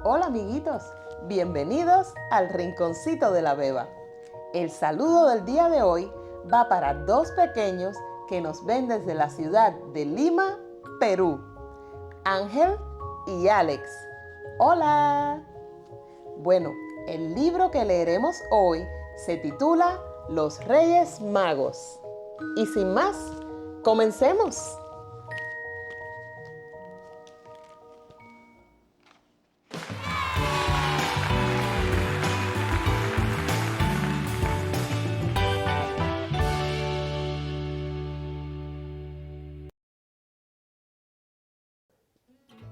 Hola amiguitos, bienvenidos al Rinconcito de la Beba. El saludo del día de hoy va para dos pequeños que nos ven desde la ciudad de Lima, Perú. Ángel y Alex. ¡Hola! Bueno, el libro que leeremos hoy se titula Los Reyes Magos. Y sin más, comencemos.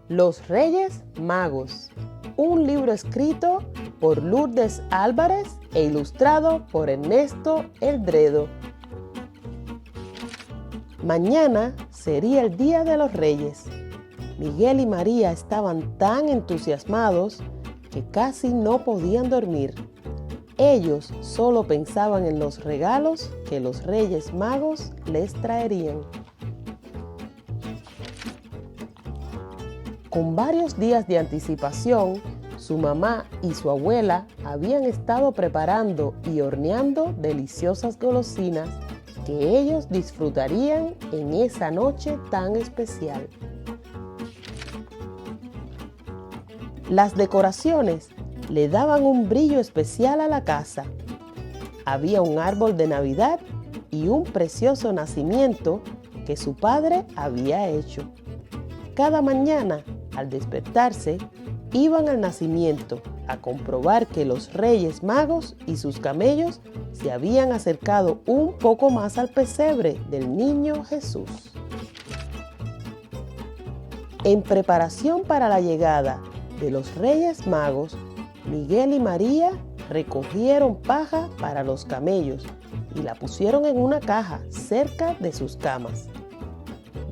Los Reyes Magos, un libro escrito por Lourdes Álvarez e ilustrado por Ernesto Eldredo. Mañana sería el Día de los Reyes. Miguel y María estaban tan entusiasmados que casi no podían dormir. Ellos solo pensaban en los regalos que los Reyes Magos les traerían. Con varios días de anticipación, su mamá y su abuela habían estado preparando y horneando deliciosas golosinas que ellos disfrutarían en esa noche tan especial. Las decoraciones le daban un brillo especial a la casa. Había un árbol de Navidad y un precioso nacimiento que su padre había hecho. Cada mañana, al despertarse, iban al nacimiento a comprobar que los Reyes Magos y sus camellos se habían acercado un poco más al pesebre del niño Jesús. En preparación para la llegada de los Reyes Magos, Miguel y María recogieron paja para los camellos y la pusieron en una caja cerca de sus camas.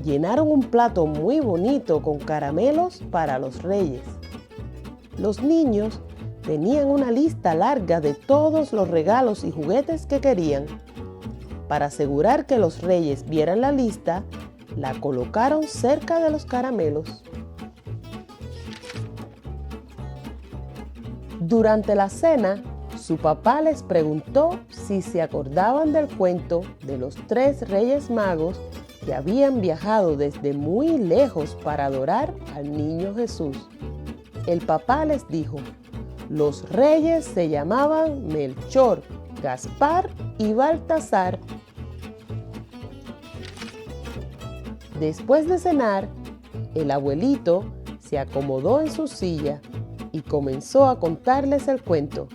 Llenaron un plato muy bonito con caramelos para los reyes. Los niños tenían una lista larga de todos los regalos y juguetes que querían. Para asegurar que los reyes vieran la lista, la colocaron cerca de los caramelos. Durante la cena, su papá les preguntó si se acordaban del cuento de los 3 Reyes Magos que habían viajado desde muy lejos para adorar al niño Jesús. El papá les dijo: los reyes se llamaban Melchor, Gaspar y Baltasar. Después de cenar, el abuelito se acomodó en su silla y comenzó a contarles el cuento.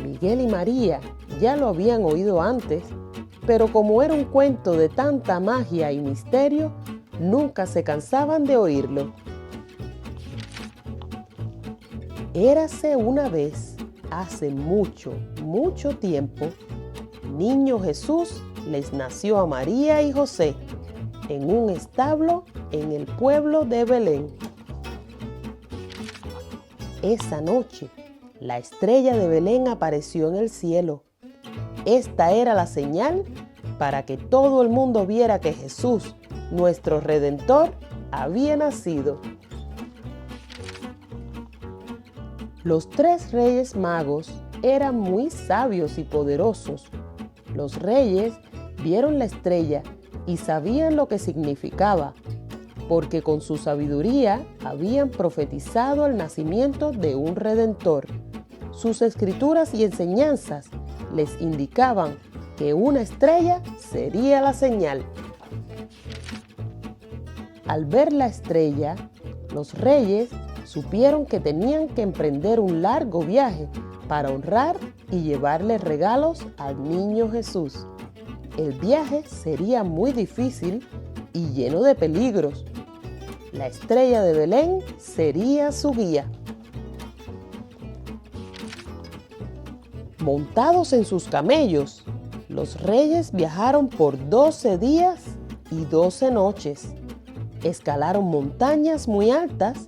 Miguel y María ya lo habían oído antes, pero como era un cuento de tanta magia y misterio, nunca se cansaban de oírlo. Érase una vez, hace mucho, mucho tiempo, niño Jesús les nació a María y José en un establo en el pueblo de Belén. Esa noche, la estrella de Belén apareció en el cielo. Esta era la señal para que todo el mundo viera que Jesús, nuestro Redentor, había nacido. Los 3 Reyes Magos eran muy sabios y poderosos. Los reyes vieron la estrella y sabían lo que significaba, porque con su sabiduría habían profetizado el nacimiento de un Redentor. Sus escrituras y enseñanzas les indicaban que una estrella sería la señal. Al ver la estrella, los reyes supieron que tenían que emprender un largo viaje para honrar y llevarle regalos al niño Jesús. El viaje sería muy difícil y lleno de peligros. La estrella de Belén sería su guía. Montados en sus camellos, los reyes viajaron por 12 días y 12 noches. Escalaron montañas muy altas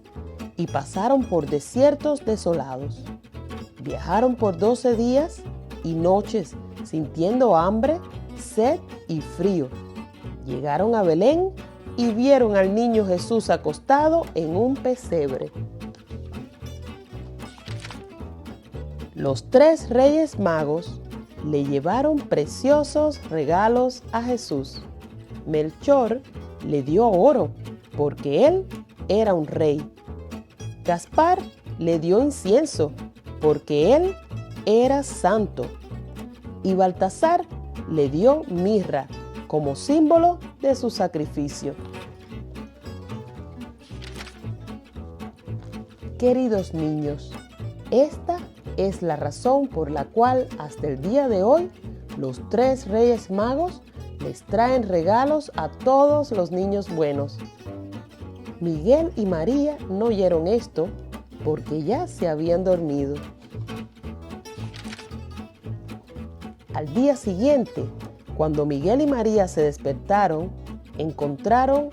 y pasaron por desiertos desolados. Viajaron por 12 días y noches sintiendo hambre, sed y frío. Llegaron a Belén y vieron al niño Jesús acostado en un pesebre. Los 3 reyes magos le llevaron preciosos regalos a Jesús. Melchor le dio oro, porque él era un rey. Gaspar le dio incienso, porque él era santo. Y Baltasar le dio mirra, como símbolo de su sacrificio. Queridos niños, esta es la razón por la cual hasta el día de hoy los 3 reyes magos les traen regalos a todos los niños buenos. Miguel y María no oyeron esto porque ya se habían dormido. Al día siguiente, cuando Miguel y María se despertaron, encontraron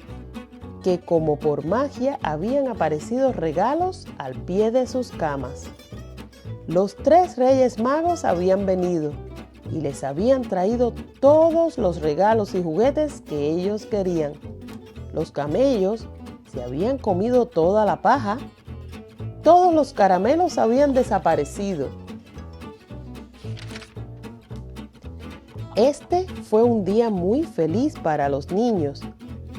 que como por magia habían aparecido regalos al pie de sus camas. Los 3 reyes magos habían venido y les habían traído todos los regalos y juguetes que ellos querían. Los camellos se habían comido toda la paja. Todos los caramelos habían desaparecido. Este fue un día muy feliz para los niños.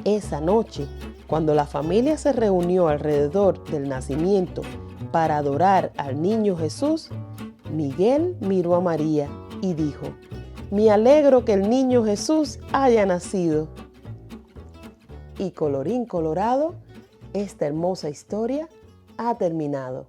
Esa noche, cuando la familia se reunió alrededor del nacimiento para adorar al niño Jesús, Miguel miró a María y dijo: «Me alegro que el niño Jesús haya nacido». Y colorín colorado, esta hermosa historia ha terminado.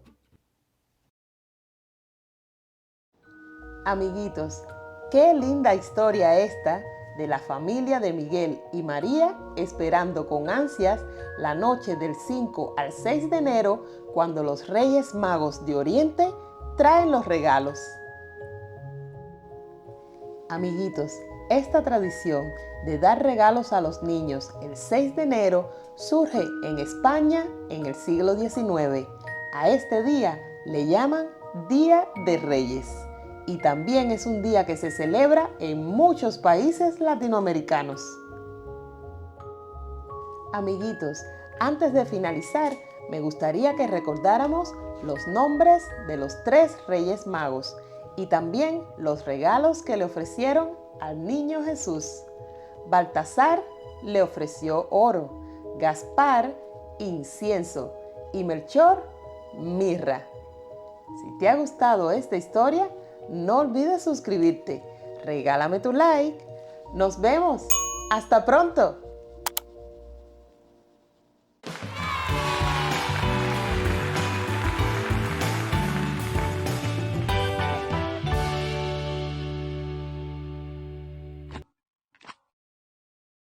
Amiguitos, qué linda historia esta de la familia de Miguel y María esperando con ansias la noche del 5 al 6 de enero cuando los Reyes Magos de Oriente traen los regalos. Amiguitos, esta tradición de dar regalos a los niños el 6 de enero surge en España en el siglo XIX. A este día le llaman Día de Reyes. Y también es un día que se celebra en muchos países latinoamericanos. Amiguitos, antes de finalizar, me gustaría que recordáramos los nombres de los 3 Reyes Magos y también los regalos que le ofrecieron al niño Jesús. Baltasar le ofreció oro, Gaspar incienso y Melchor mirra. Si te ha gustado esta historia, no olvides suscribirte, regálame tu like. Nos vemos. ¡Hasta pronto!